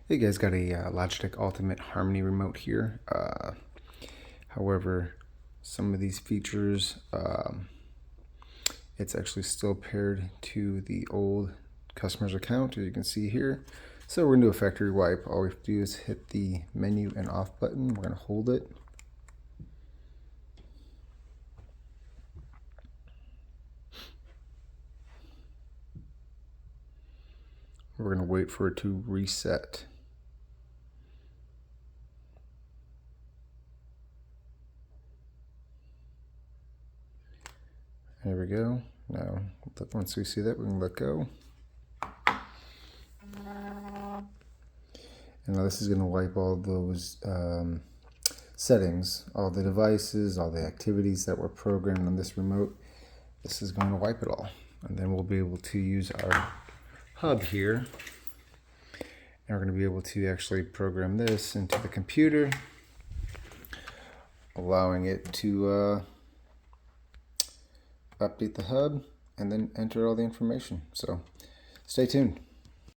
Hey guys, got a Logitech Ultimate Harmony remote here. However, some of these features, it's actually still paired to the old customer's account, as you can see here. So we're going to do a factory wipe. All we have to do is hit the menu and off button. We're going to hold it. We're going to wait for it to reset. There we go. Now, once we see that, we can let go. And now this is going to wipe all those settings, all the devices, all the activities that were programmed on this remote. This is going to wipe it all. And then we'll be able to use our hub here. And we're going to be able to actually program this into the computer, allowing it to update the hub and then enter all the information. So stay tuned.